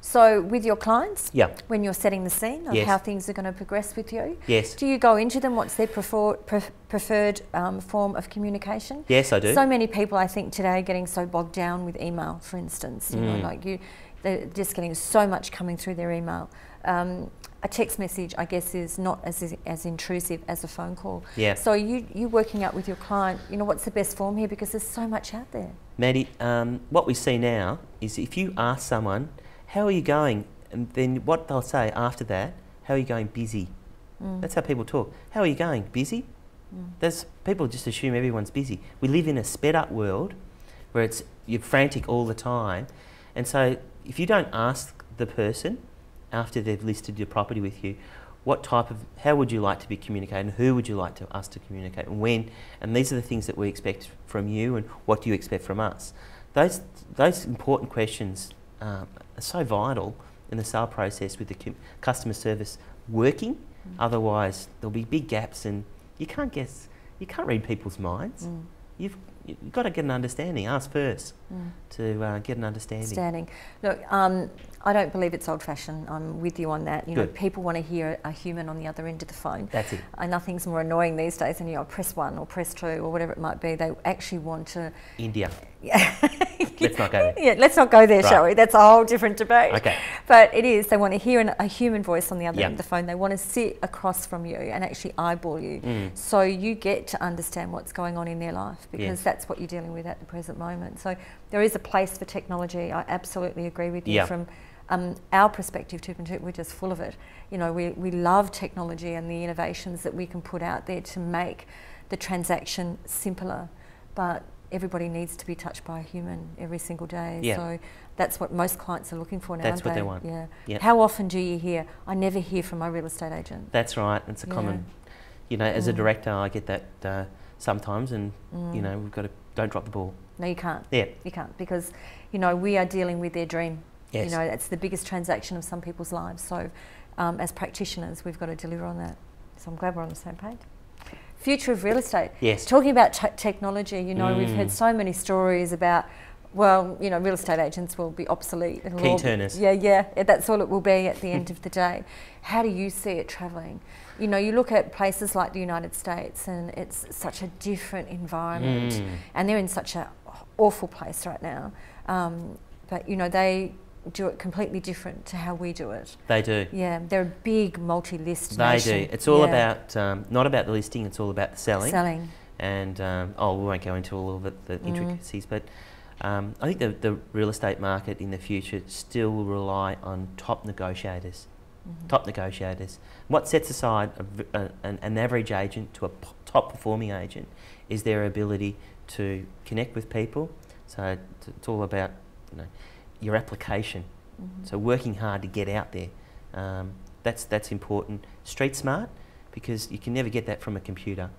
So with your clients, Yeah. when you're setting the scene of Yes. how things are going to progress with you, Yes. do you go into them? What's their preferred form of communication? Yes, I do. So many people, I think, today are getting so bogged down with email, for instance. You know, like they're just getting so much coming through their email. A text message, I guess, is not as intrusive as a phone call. Yeah. So you working out with your client, you know, what's the best form here, because there's so much out there. Maddie, what we see now is if you ask someone, how are you going? And then what they'll say after that, how are you going? Busy. That's how people talk. How are you going? Busy? People just assume everyone's busy. We live in a sped up world where you're frantic all the time. And so if you don't ask the person after they've listed your property with you, how would you like to be communicated, who would you like us to communicate, and when, and these are the things that we expect from you, and what do you expect from us. Those important questions are so vital in the sale process with the customer service working. Otherwise there'll be big gaps, and you can't read people's minds. You've got to get an understanding. Ask first to get an understanding. Look, I don't believe it's old-fashioned. I'm with you on that. You know, people want to hear a human on the other end of the phone. That's it. Nothing's more annoying these days than, you know, press 1 or press 2 or whatever it might be. They actually want to... India. Yeah. Let's not go there. Yeah, let's not go there, shall we? That's a whole different debate. Okay. But it is. They want to hear a human voice on the other end of Yep. the phone. They want to sit across from you and actually eyeball you, so you get to understand what's going on in their life, because that's what you're dealing with at the present moment. So there is a place for technology. I absolutely agree with you. Yep. From our perspective, TOOP+TOOP, we're just full of it. You know, we love technology and the innovations that we can put out there to make the transaction simpler. But everybody needs to be touched by a human every single day. Yeah. So that's what most clients are looking for now. That's what aren't they want. Yeah. Yep. How often do you hear, I never hear from my real estate agent? That's right. It's a common, you know, as a director, I get that sometimes, and you know, we've got to, don't drop the ball. No, you can't. Yeah. You can't, because, you know, we are dealing with their dream. Yes. You know, it's the biggest transaction of some people's lives. So as practitioners, we've got to deliver on that. So I'm glad we're on the same page. Future of real estate. Yes. Talking about technology, you know, we've heard so many stories about, well, you know, real estate agents will be obsolete. Key turners. Yeah, that's all it will be at the end of the day. How do you see it travelling? You know, you look at places like the United States, and it's such a different environment, and they're in such an awful place right now. But, you know, they do it completely different to how we do it. They do. Yeah, they're a big multi-list They nation. do. It's all about, not about the listing, it's all about the selling. Selling. And, we won't go into all of it, the intricacies, but I think the real estate market in the future still will rely on top negotiators. Top negotiators. What sets aside an average agent to a top performing agent is their ability to connect with people. So it's all about, you know, your application. So working hard to get out there. That's important. Street smart, because you can never get that from a computer.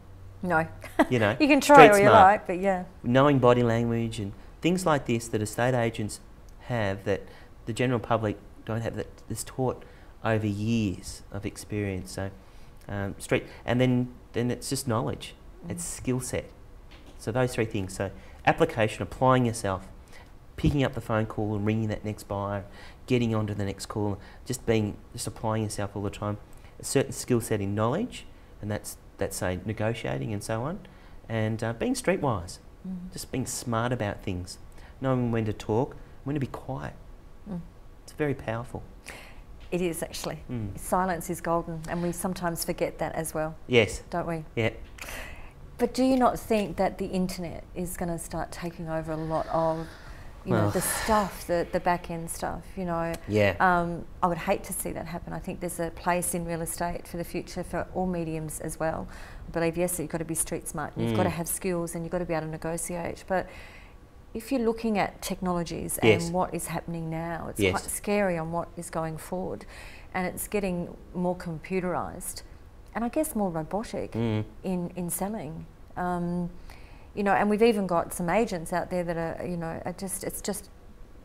No. You know, you can try all street you smart. like, but yeah. Knowing body language and things like this that estate agents have that the general public don't have, that is taught over years of experience. So and then it's just knowledge. It's skill set. So those three things. So application, applying yourself, picking up the phone call and ringing that next buyer, getting onto the next call, just applying yourself all the time. A certain skill set in knowledge, and that's say negotiating and so on, and being streetwise, just being smart about things, knowing when to talk, when to be quiet. It's very powerful. It is actually. Silence is golden, and we sometimes forget that as well. Yes. Don't we? Yeah. But do you not think that the internet is going to start taking over a lot of, you know, the stuff, the back end stuff, you know? Yeah. I would hate to see that happen. I think there's a place in real estate for the future for all mediums as well. I believe, yes, you've got to be street smart, and you've got to have skills, and you've got to be able to negotiate. But if you're looking at technologies and what is happening now, it's quite scary on what is going forward, and it's getting more computerised, and I guess more robotic in selling. You know, and we've even got some agents out there that are, you know, it's just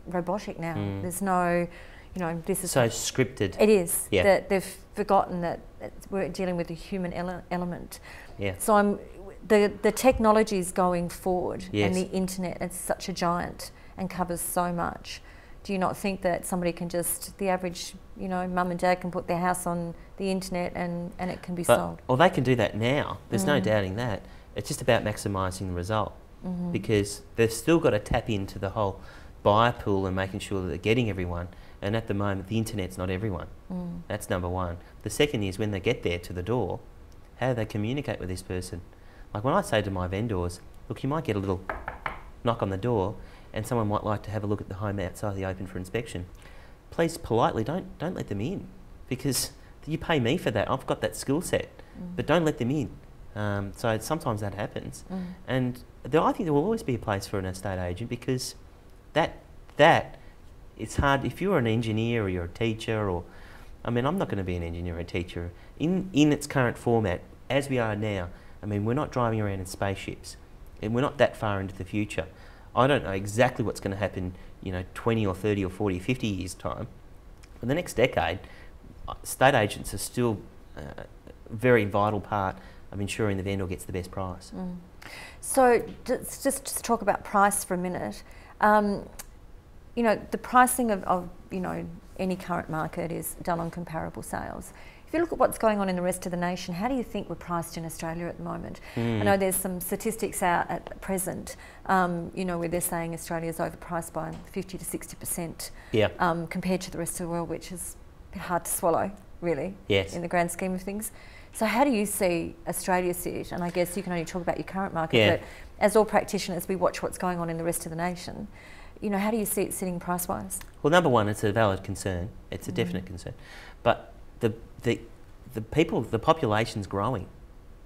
robotic now. There's no, you know, this is so scripted. It is. Yeah. That they've forgotten that we're dealing with a human element. Yeah. So the technologies going forward, Yes. and the internet, it's such a giant and covers so much. Do you not think that somebody can just, the average, you know, mum and dad can put their house on the internet and it can be sold? Well, they can do that now. There's no doubting that. It's just about maximising the result, because they've still got to tap into the whole buyer pool and making sure that they're getting everyone. And at the moment, the internet's not everyone. That's number one. The second is when they get there to the door, how do they communicate with this person? Like when I say to my vendors, look, you might get a little knock on the door and someone might like to have a look at the home outside the open for inspection. Please politely don't let them in, because you pay me for that. I've got that skill set, but don't let them in. So sometimes that happens. And I think there will always be a place for an estate agent, because that it's hard. If you're an engineer or you're a teacher, or I mean, I'm not going to be an engineer or a teacher in its current format as we are now. I mean, we're not driving around in spaceships, and we're not that far into the future. I don't know exactly what's going to happen, you know, 20 or 30 or 40, 50 years' time. In the next decade, estate agents are still a very vital part of ensuring the vendor gets the best price. So just talk about price for a minute. You know, the pricing of you know, any current market is done on comparable sales. If you look at what's going on in the rest of the nation, how do you think we're priced in Australia at the moment? I know there's some statistics out at present, you know, where they're saying Australia's overpriced by 50 to 60% compared to the rest of the world, which is a bit hard to swallow, really, in the grand scheme of things. So how do you see Australia sit? And I guess you can only talk about your current market, but as all practitioners, we watch what's going on in the rest of the nation. You know, how do you see it sitting price-wise? Well, number one, it's a valid concern. It's a definite concern. But the population's growing,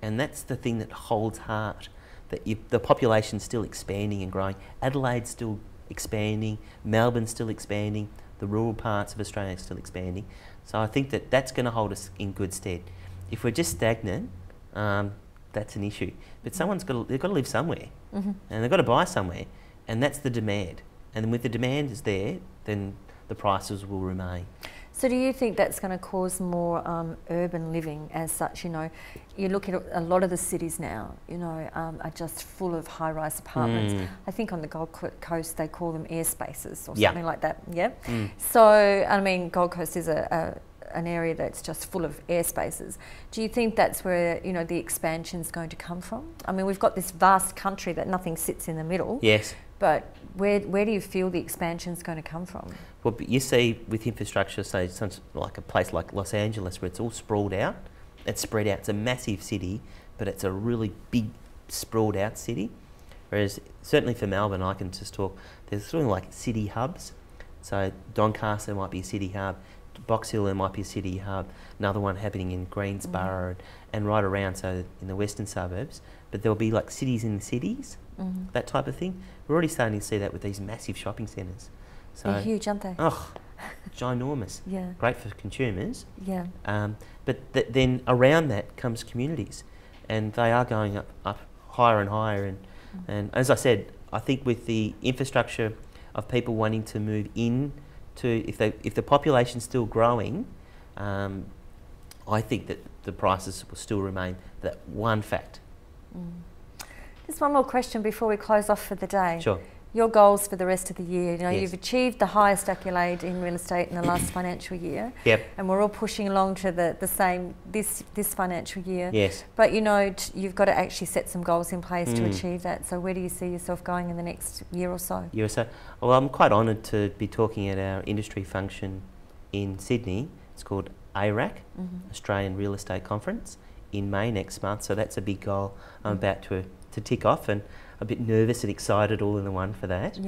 and that's the thing that holds heart. That the population's still expanding and growing. Adelaide's still expanding. Melbourne's still expanding. The rural parts of Australia are still expanding. So I think that that's going to hold us in good stead. If we're just stagnant, that's an issue. But they've got to live somewhere, and they've got to buy somewhere, and that's the demand. And with the demand is there, then the prices will remain. So do you think that's going to cause more urban living as such? You know, you look at a lot of the cities now, you know, are just full of high-rise apartments. I think on the Gold Coast they call them air spaces or something like that, So, I mean, Gold Coast is an area that's just full of air spaces. Do you think that's where, you know, the expansion's going to come from? I mean, we've got this vast country that nothing sits in the middle. Yes. But where do you feel the expansion's going to come from? Well, you see with infrastructure, say, like a place like Los Angeles, where it's all sprawled out, it's spread out. It's a massive city, but it's a really big, sprawled out city. Whereas certainly for Melbourne, I can just talk, there's sort of like city hubs. So Doncaster might be a city hub, Box Hill there might be a city hub, another one happening in Greensborough and right around, so in the western suburbs. But there'll be like cities in the cities, that type of thing. We're already starting to see that with these massive shopping centres. So they're huge, aren't they? Oh, ginormous. Great for consumers. But then around that comes communities, and they are going up higher and higher. And as I said, I think with the infrastructure of people wanting to move in to, if the population's still growing, I think that the prices will still remain that one fact. Just one more question before we close off for the day. Sure. Your goals for the rest of the year. You know, you've achieved the highest accolade in real estate in the last financial year. And we're all pushing along to the same this financial year. But you know, you've got to actually set some goals in place to achieve that. So where do you see yourself going in the next year or so? Well, I'm quite honoured to be talking at our industry function in Sydney. It's called ARAC, Australian Real Estate Conference, in May next month. So that's a big goal I'm about to tick off, and a bit nervous and excited all in the one for that.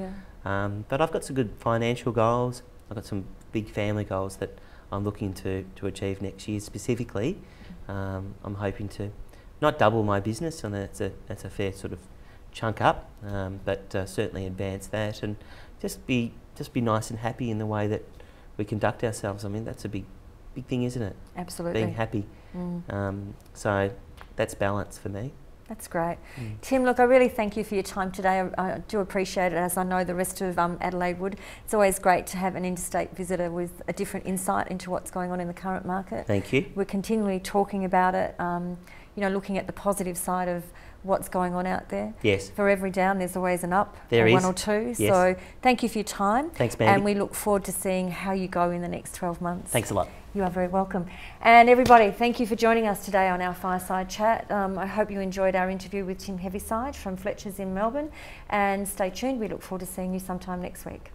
But I've got some good financial goals. I've got some big family goals that I'm looking to achieve next year specifically. I'm hoping to not double my business, and that's a fair sort of chunk up, but certainly advance that, and just be nice and happy in the way that we conduct ourselves. I mean, that's a big thing, isn't it? Absolutely. Being happy. So that's balance for me. That's great. Tim, look, I really thank you for your time today. I do appreciate it, as I know the rest of Adelaide would. It's always great to have an interstate visitor with a different insight into what's going on in the current market. Thank you. We're continually talking about it. you know, looking at the positive side of what's going on out there. Yes. For every down, there's always an up, There or is. one or two. Yes. So thank you for your time. Thanks, Mandy. And we look forward to seeing how you go in the next 12 months. Thanks a lot. You are very welcome. And everybody, thank you for joining us today on our Fireside Chat. I hope you enjoyed our interview with Tim Heavyside from Fletcher's in Melbourne. And stay tuned. We look forward to seeing you sometime next week.